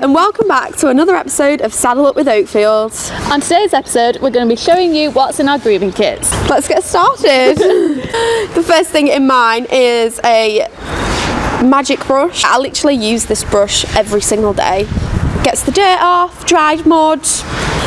and welcome back to another episode of Saddle Up with Oakfield. On today's episode, we're going to be showing you what's in our grooming kits. Let's get started. The first thing in mine is a magic brush. I literally use this brush every single day. Gets the dirt off, dried mud,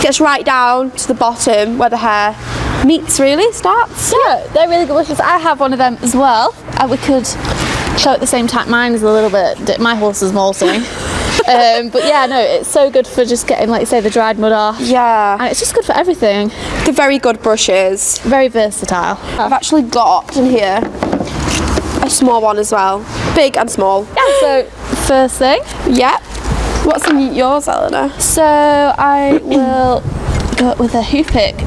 gets right down to the bottom where the hair meets, really starts. Yeah, they're really good brushes. I have one of them as well. We could show at the same time. Mine is a little bit, my horse is molting. But yeah, no, it's so good for just getting, like you say, the dried mud off. Yeah. And it's just good for everything. They're very good brushes. Very versatile. I've actually got in here a small one as well. Big and small. Yeah, so first thing. Yeah. What's in yours, Eleanor? So I will go with a hoof pick.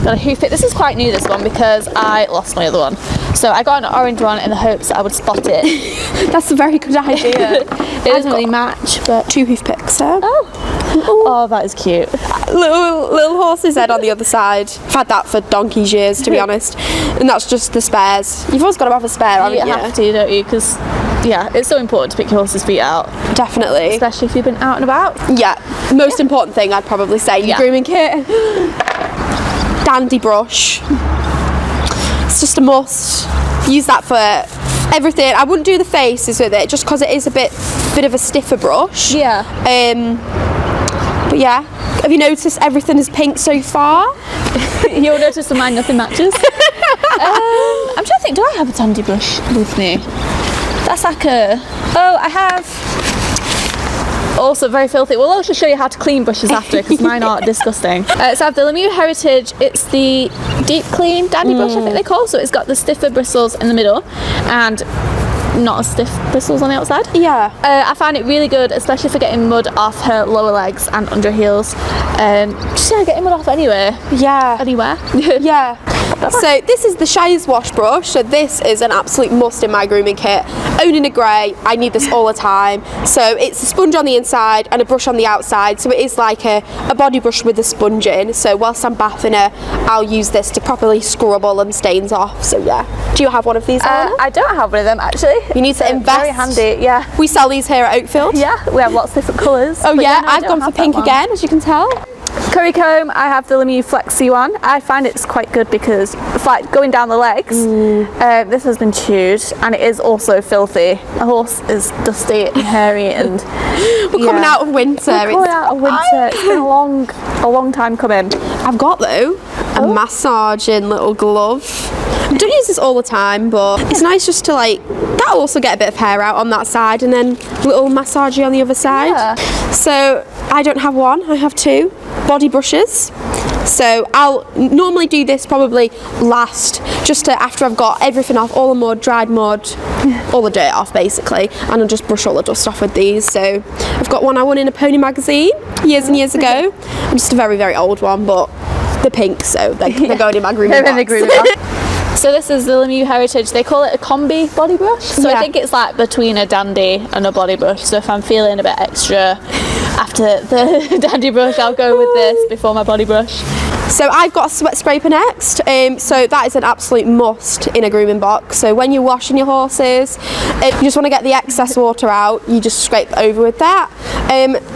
Got a hoof pick. This is quite new, this one, because I lost my other one. So I got an orange one in the hopes that I would spot it. That's a very good idea. It doesn't really match, but 2 hoof picks, huh? Oh, that is cute. Little horse's head on the other side. I've had that for donkey's years, to be honest. And that's just the spares. You've always got to have a spare, haven't you? You have to, don't you? Because, yeah, it's so important to pick your horse's feet out. Definitely. Especially if you've been out and about. Yeah. Most important thing, I'd probably say, your grooming kit. Dandy brush. It's just a must. Use that for everything. I wouldn't do the faces with it just because it is a bit of a stiffer brush. Yeah. But yeah, have you noticed everything is pink so far? You'll notice that mine nothing matches. I'm trying to think, do I have a dandy brush with me? That's like I have. Also very filthy. We'll also show you how to clean brushes after because mine are disgusting. So I have the Lemieux Heritage. It's the Deep Clean Dandy Brush, I think they call. So it's got the stiffer bristles in the middle and not as stiff bristles on the outside. Yeah. I find it really good, especially for getting mud off her lower legs and under heels. Just getting mud off anywhere. Yeah. Anywhere. Yeah. So this is the Shire's wash brush. So this is an absolute must in my grooming kit. Owning a grey, I need this all the time. So it's a sponge on the inside and a brush on the outside. So it is like a body brush with a sponge in. So whilst I'm bathing her, I'll use this to properly scrub all them stains off. So yeah. Do you have one of these, Eleanor? I don't have one of them actually. You need to invest. Very handy, yeah. We sell these here at Oakfield. Yeah, we have lots of different colours. Oh yeah, no, I've gone for pink again, as you can tell. Curry comb, I have the Lemieux Flexi one. I find it's quite good because it's like going down the legs. This has been chewed and it is also filthy. The horse is dusty and hairy and we're coming out of winter. It's been a long time coming. I've got though a massaging little glove. I don't use this all the time, but it's nice just to that'll also get a bit of hair out on that side and then a little massagey on the other side. Yeah. So I don't have one, I have 2 body brushes. So I'll normally do this probably last, just after I've got everything off, all the mud, dried mud, all the dirt off basically, and I'll just brush all the dust off with these. So I've got one I won in a pony magazine years and years ago. Just a very, very old one, but they're pink, so they're going in my grooming box. So this is the Lemieux Heritage. They call it a combi body brush. So I think it's like between a dandy and a body brush. So if I'm feeling a bit extra after the dandy brush, I'll go with this before my body brush. So I've got a sweat scraper next. So that is an absolute must in a grooming box. So when you're washing your horses, if you just want to get the excess water out, you just scrape over with that.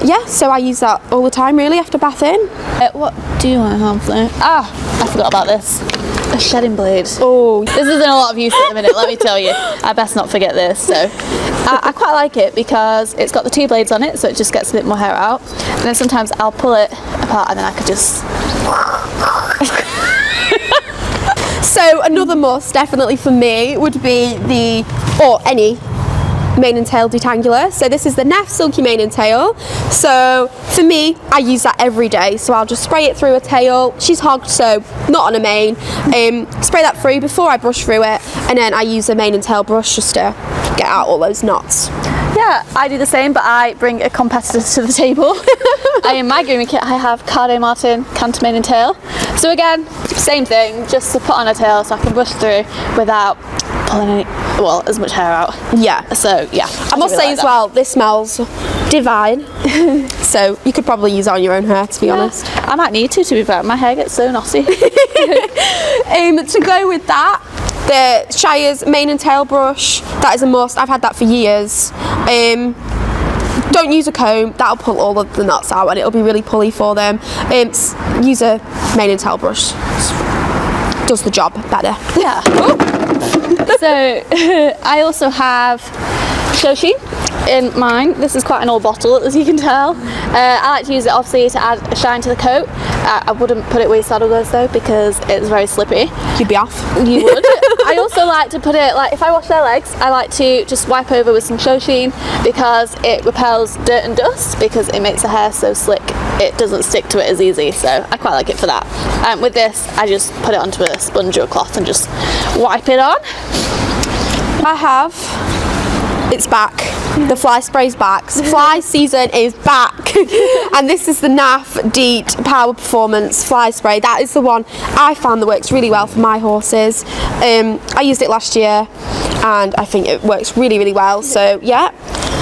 Yeah, so I use that all the time really after bathing. What do you want to have there? I forgot about this. A shedding blade. Oh, this is in a lot of use at the minute, let me tell you. I best not forget this. So I quite like it because it's got the 2 blades on it, so it just gets a bit more hair out. And then sometimes I'll pull it apart and then I could just... So another must definitely for me would be any mane and tail detangler. So this is the Neff Silky Mane and Tail. So for me, I use that every day. So I'll just spray it through a tail. She's hogged, so not on a mane. Spray that through before I brush through it, and then I use a mane and tail brush just to get out all those knots. Yeah, I do the same, but I bring a competitor to the table. In my grooming kit, I have Carde Martin Canter Mane and Tail. So again, same thing, just to put on a tail so I can brush through without pulling as much hair out. Yeah. So yeah. I must say as well, this smells divine. So you could probably use it on your own hair, to be honest. I might need to be fair. My hair gets so knotty. To go with that, the Shire's mane and tail brush, that is a must. I've had that for years. Don't use a comb, that'll pull all of the knots out and it'll be really pulley for them. Use a mane and tail brush, does the job better. Yeah. So I also have Shoshi in mine. This is quite an old bottle, as you can tell. I like to use it obviously to add a shine to the coat. I wouldn't put it where your saddle goes though, because it's very slippy. You'd be off. You would. I also like to put it, like if I wash their legs, I like to just wipe over with some Shoshi because it repels dirt and dust, because it makes the hair so slick it doesn't stick to it as easy, so I quite like it for that. With this, I just put it onto a sponge or a cloth and just wipe it on. It's back. The fly spray's back. So fly season is back. And this is the NAF DEET Power Performance Fly Spray. That is the one I found that works really well for my horses. I used it last year and I think it works really, really well. So yeah,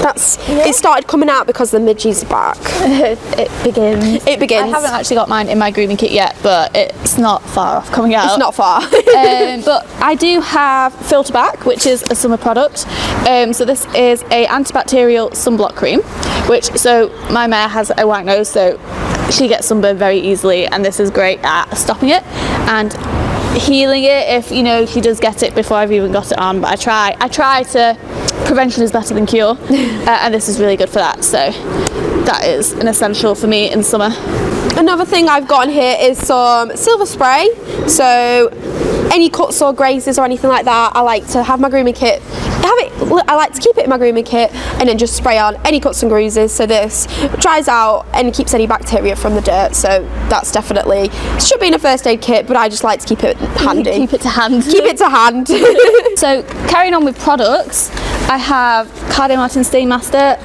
it started coming out because the midges are back. It begins. I haven't actually got mine in my grooming kit yet, but it's not far off coming out. It's not far. But I do have Filter Back, which is a summer product. So this is a antibacterial sunblock cream, so my mare has a white nose, so she gets sunburned very easily, and this is great at stopping it and healing it if she does get it before I've even got it on. But I try to, prevention is better than cure, and this is really good for that, so that is an essential for me in summer. Another thing I've got in here is some silver spray, so any cuts or grazes or anything like that, I like to have my grooming kit. I like to keep it in my grooming kit and then just spray on any cuts and bruises, so this dries out and keeps any bacteria from the dirt. So that's definitely, should be in a first aid kit, but I just like to keep it handy. Keep it to hand. Keep it to hand. So carrying on with products, I have Cardio Martin Stainmaster.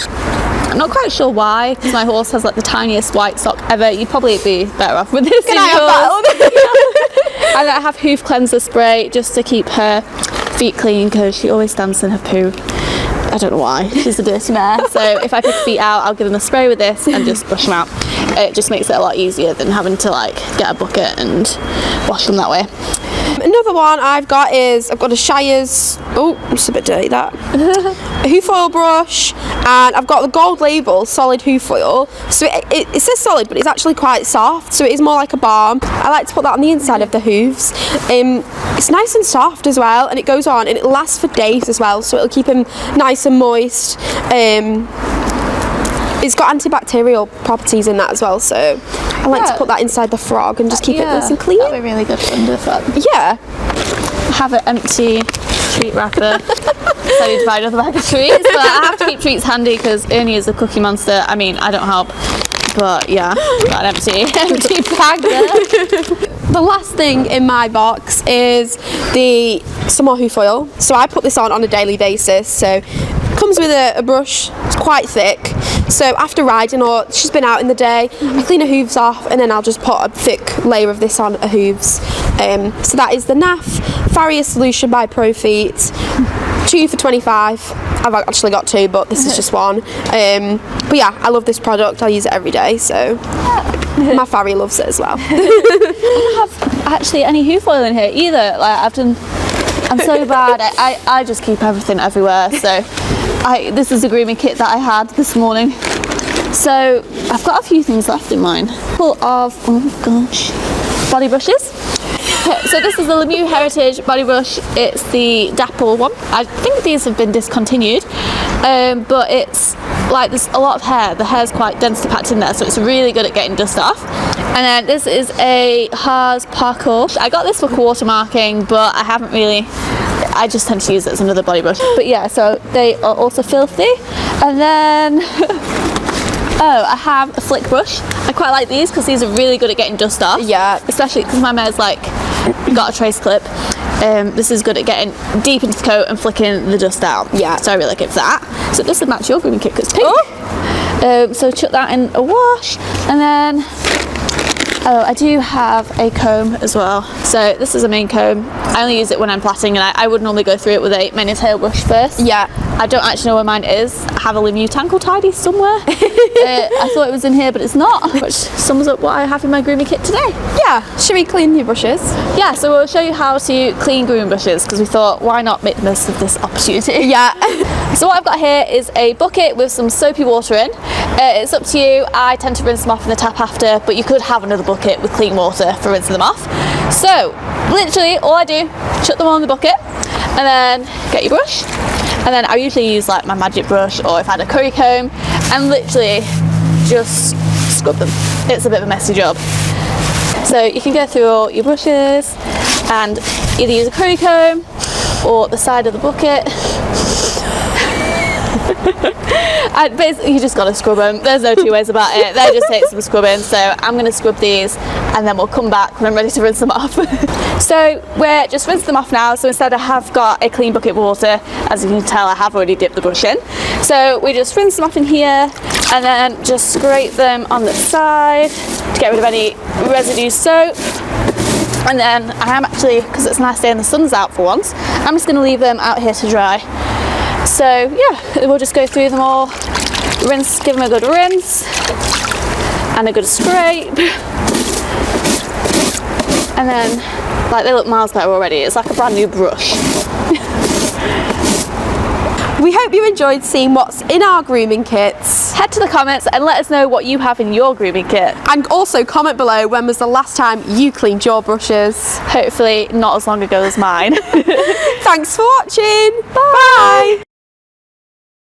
I'm not quite sure why, because my horse has like the tiniest white sock ever. You'd probably be better off with this. Can I have that? And I have Hoof Cleanser Spray just to keep her feet clean, because she always stands in her poo. I don't know why, she's a dirty mare. So if I pick feet out, I'll give them a spray with this and just brush them out. It just makes it a lot easier than having to like get a bucket and wash them that way. Another one I've got a Shire's, it's a bit dirty that, a hoof oil brush, and I've got the Gold Label solid hoof oil. So it says solid, but it's actually quite soft, so it is more like a balm. I like to put that on the inside of the hooves. It's nice and soft as well, and it goes on and it lasts for days as well, so it'll keep them nice and moist. It's got antibacterial properties in that as well, so I like to put that inside the frog and just keep it nice and clean. That'd be really good under the frog. Yeah. I have an empty treat wrapper. So I need to buy another bag of treats, but I have to keep treats handy because Ernie is a cookie monster. I mean, I don't help, but yeah, got an empty bag there. The last thing in my box is some more hoof oil. So I put this on a daily basis. So it comes with a brush, it's quite thick. So after riding or she's been out in the day, I clean her hooves off and then I'll just put a thick layer of this on her hooves. So that is the NAF Farrier Solution by ProFeet. 2 for $25. I've actually got 2, but this is just one. But yeah, I love this product. I use it every day, so my Farrier loves it as well. I don't have actually any hoof oil in here either. Like I'm so bad. I just keep everything everywhere. So this is a grooming kit that I had this morning. So I've got a few things left in mine. Full of body brushes. So this is the Lemieux Heritage body brush. It's the dapple one. I think these have been discontinued, but it's like there's a lot of hair. The hair's quite densely packed in there, so it's really good at getting dust off. And then this is a Haas Parkour. I got this for quarter marking, but I just tend to use it as another body brush. But yeah, so they are also filthy. And then I have a flick brush. I quite like these because these are really good at getting dust off. Yeah. Especially because my mare's got a trace clip. This is good at getting deep into the coat and flicking the dust out. Yeah. So I really like it for that. So this would match your grooming kit because it's pink. So chuck that in a wash. And then I do have a comb as well. So this is a main comb. I only use it when I'm plaiting, and I would normally go through it with a mane and tail brush first. Yeah. I don't actually know where mine is. I have a Lemutangle tidy somewhere. I thought it was in here, but it's not, which sums up what I have in my grooming kit today. Yeah, should we clean your brushes? Yeah, so we'll show you how to clean grooming brushes, because we thought, why not make the most of this opportunity? Yeah. So what I've got here is a bucket with some soapy water in. It's up to you. I tend to rinse them off in the tap after, but you could have another bucket with clean water for rinsing them off. So literally all I do, chuck them all in the bucket and then get your brush. And then I usually use like my magic brush, or if I had a curry comb, and literally just scrub them. It's a bit of a messy job. So you can go through all your brushes and either use a curry comb or the side of the bucket. And basically you just got to scrub them. There's no two ways about it. They just take some scrubbing. So I'm going to scrub these and then we'll come back when I'm ready to rinse them off. So we're just rinsing them off now. So instead I have got a clean bucket of water. As you can tell, I have already dipped the brush in. So we just rinse them off in here and then just scrape them on the side to get rid of any residue soap. And then I am actually, because it's a nice day and the sun's out for once, I'm just going to leave them out here to dry. So yeah, we'll just go through them all, rinse, give them a good rinse and a good scrape, and then like they look miles better already. It's like a brand new brush. We hope you enjoyed seeing what's in our grooming kits. Head to the comments and let us know what you have in your grooming kit. And also comment below when was the last time you cleaned your brushes. Hopefully not as long ago as mine. Thanks for watching. Bye.